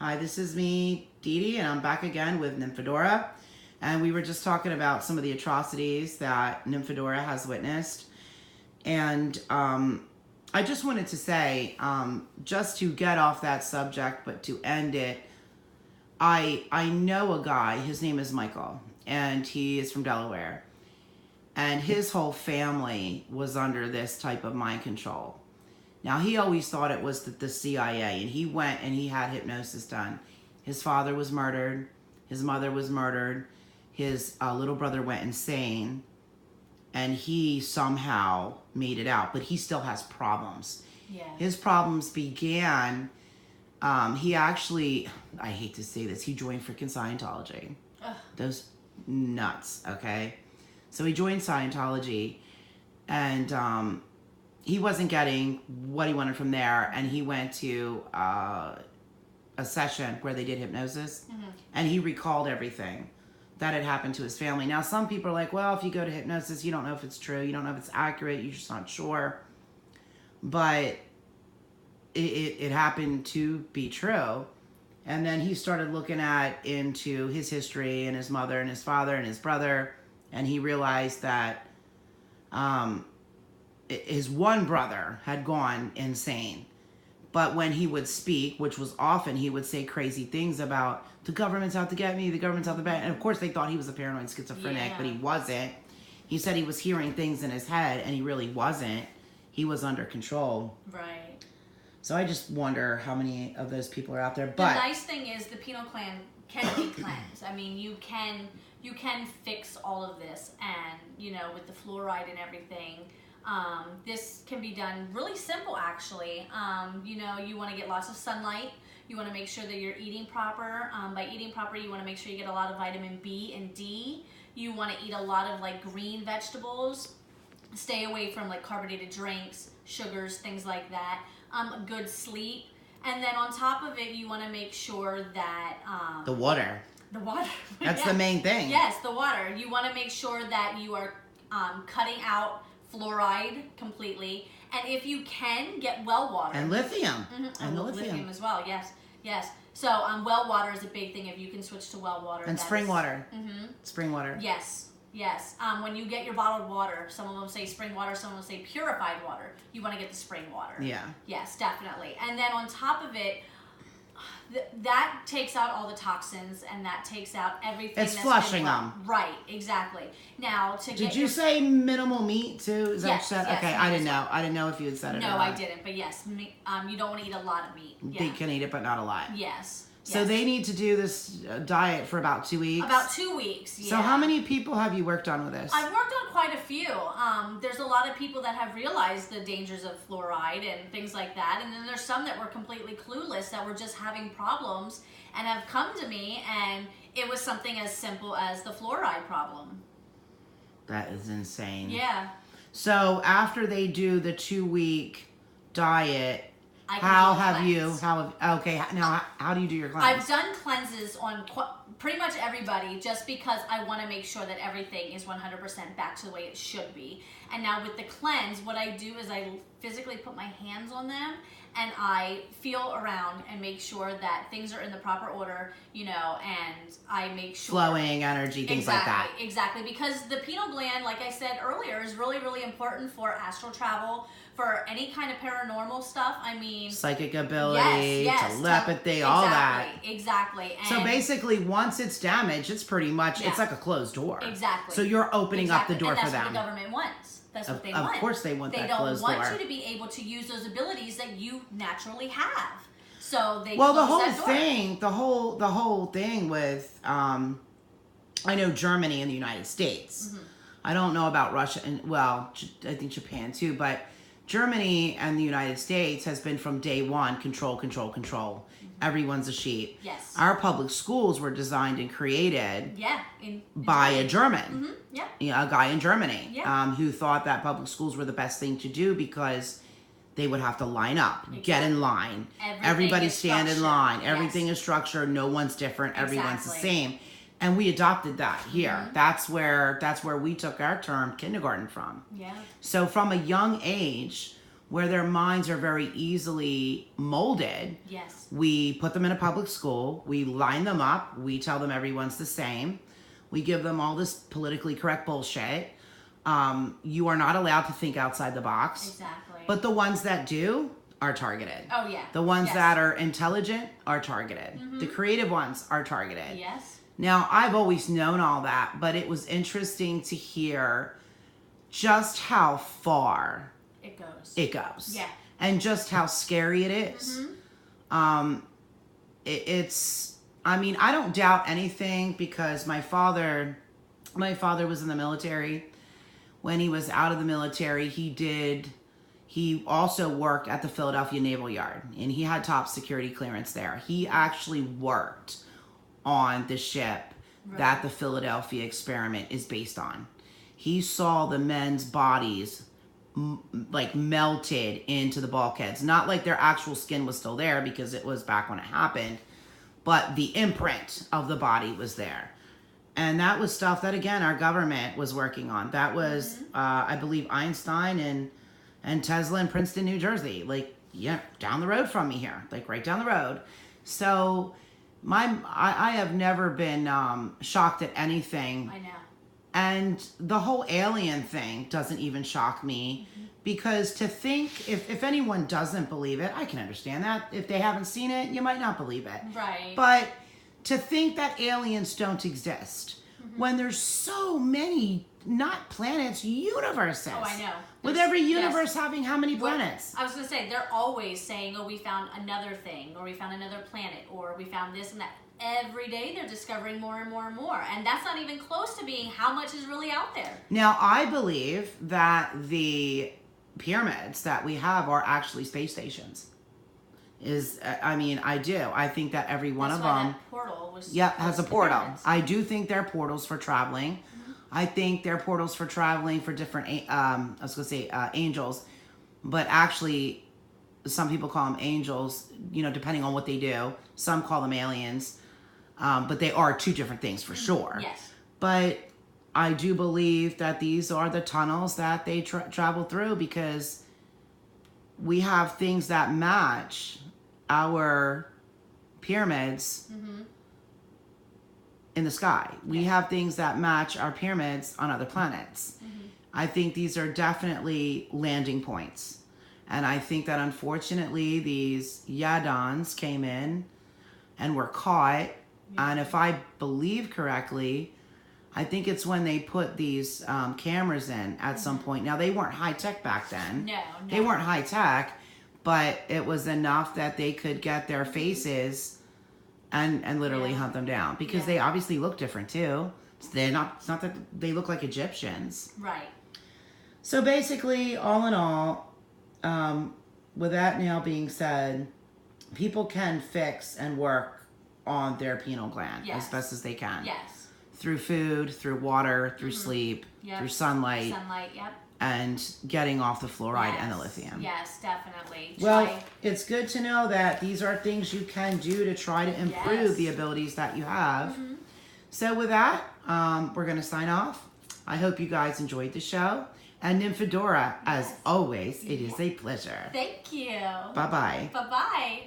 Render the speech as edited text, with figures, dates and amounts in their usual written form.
Hi, this is me, Dee Dee, and I'm back again with Nymphadora. And we were just talking about some of the atrocities that Nymphadora has witnessed. And I just wanted to say, just to get off that subject, but to end it, I know a guy, his name is Michael, and he is from Delaware. And his whole family was under this type of mind control. Now, he always thought it was the CIA, and he went and he had hypnosis done. His father was murdered. His mother was murdered. His little brother went insane, and he somehow made it out, but he still has problems. Yeah. His problems began, he actually, I hate to say this, he joined freaking Scientology. Ugh. Those nuts, okay? So he joined Scientology, and he wasn't getting what he wanted from there, and he went to a session where they did hypnosis, and he recalled everything that had happened to his family. Now, some people are like, well, if you go to hypnosis, you don't know if it's true, you don't know if it's accurate, you're just not sure. But it happened to be true. And then he started looking into his history and his mother and his father and his brother, and he realized that his one brother had gone insane. But when he would speak, which was often, he would say crazy things about, the government's out to get me, the government's out to get me. And of course they thought he was a paranoid schizophrenic, but he wasn't. He said he was hearing things in his head, and he really wasn't. He was under control. Right. So I just wonder how many of those people are out there. But the nice thing is the Pineal Gland can be cleansed. I mean, you can fix all of this, and with the fluoride and everything. This can be done really simple, actually. You want to get lots of sunlight. You want to make sure that you're eating proper. By eating proper, you want to make sure you get a lot of vitamin B and D. You want to eat a lot of green vegetables. Stay away from carbonated drinks, sugars, things like that. Good sleep. And then on top of it, you want to make sure that the water. The water. That's the main thing. Yes, the water. You want to make sure that you are cutting out fluoride completely, and if you can, get well water and lithium. And the lithium as well. Yes. So well water is a big thing. If you can switch to well water and spring water. Spring water. Yes. When you get your bottled water, some of them say spring water, some of them say purified water. You want to get the spring water. Yeah. Yes, definitely. And then on top of it, that takes out all the toxins, and that takes out everything. It's flushing them. Right, exactly. Now, Did you say minimal meat too? Is that yes, what you said? yes, okay, I didn't know. I didn't know if you had said it. No, or not. I didn't. But yes, you don't want to eat a lot of meat. Yeah. They can eat it, but not a lot. Yes. So they need to do this diet for about 2 weeks? About 2 weeks, yeah. So how many people have you worked on with this? I've worked on quite a few. There's a lot of people that have realized the dangers of fluoride and things like that. And then there's some that were completely clueless, that were just having problems and have come to me, and it was something as simple as the fluoride problem. That is insane. Yeah. So after they do the 2-week diet, how do you do your cleanse? I've done cleanses on pretty much everybody, just because I want to make sure that everything is 100% back to the way it should be. And now with the cleanse, what I do is I physically put my hands on them, and I feel around and make sure that things are in the proper order, and I make sure... Flowing energy, things like that. Exactly, because the pineal gland, like I said earlier, is really, really important for astral travel, for any kind of paranormal stuff. I mean... Psychic ability, telepathy, all that. Exactly. And so basically, once it's damaged, it's pretty much, it's like a closed door. Exactly. So you're opening up the door for them. And that's what the government wants. That's what they want. Of course they want that closed door. They don't want you to be able to use those abilities that you naturally have. So they the whole thing with I know Germany and the United States. I don't know about Russia and I think Japan too, but Germany and the United States has been from day one control. Everyone's a sheep. Yes. Our public schools were designed and created by a German. A guy in Germany who thought that public schools were the best thing to do because they would have to line up, get in line. Everybody stand in line. Everything is structured. No one's different. Everyone's the same. And we adopted that here. That's where we took our term kindergarten from. Yeah. So from a young age, where their minds are very easily molded. Yes. We put them in a public school. We line them up. We tell them everyone's the same. We give them all this politically correct bullshit. You are not allowed to think outside the box. Exactly. But the ones that do are targeted. Oh, yeah. The ones Yes. that are intelligent are targeted. The creative ones are targeted. Yes. Now, I've always known all that, but it was interesting to hear just how far It goes. Yeah. And just how scary it is. It's, I mean, I don't doubt anything because my father was in the military. When he was out of the military, he also worked at the Philadelphia Naval Yard, and he had top security clearance there. He actually worked on the ship that the Philadelphia experiment is based on. He saw the men's bodies like melted into the bulkheads. Not like their actual skin was still there because it was back when it happened, but the imprint of the body was there. And that was stuff that, again, our government was working on. That was, I believe, Einstein and Tesla in Princeton, New Jersey. Like, yeah, down the road from me here. Like, right down the road. So, I have never been shocked at anything. I know. And the whole alien thing doesn't even shock me. Because to think, if anyone doesn't believe it, I can understand that. If they haven't seen it, you might not believe it. Right. But to think that aliens don't exist when there's so many, not planets, universes. Oh, I know. With every universe having how many planets? I was going to say, they're always saying, oh, we found another thing, or we found another planet, or we found this and that. Every day they're discovering more and more and more. And that's not even close to being how much is really out there. Now, I believe that the pyramids that we have are actually space stations. I do. I think that every one of them that portal was has a portal. pyramids. I do think they're portals for traveling. I think they're portals for traveling for different, angels. But actually, some people call them angels, depending on what they do. Some call them aliens. But they are two different things for sure. Yes. But I do believe that these are the tunnels that they travel through because we have things that match our pyramids in the sky. We have things that match our pyramids on other planets. I think these are definitely landing points. And I think that unfortunately these Yadons came in and were caught. And if I believe correctly, I think it's when they put these cameras in at some point. Now, they weren't high-tech back then. No. They weren't high-tech, but it was enough that they could get their faces and literally hunt them down. Because they obviously look different, too. It's not that they look like Egyptians. Right. So basically, all in all, with that now being said, people can fix and work on their pineal gland as best as they can. Yes. Through food, through water, through sleep, through sunlight. And getting off the fluoride and the lithium. Yes, definitely. Well, it's good to know that these are things you can do to try to improve the abilities that you have. So with that, we're going to sign off. I hope you guys enjoyed the show. And Nymphadora, as always, it is a pleasure. Thank you. Bye-bye. Bye-bye.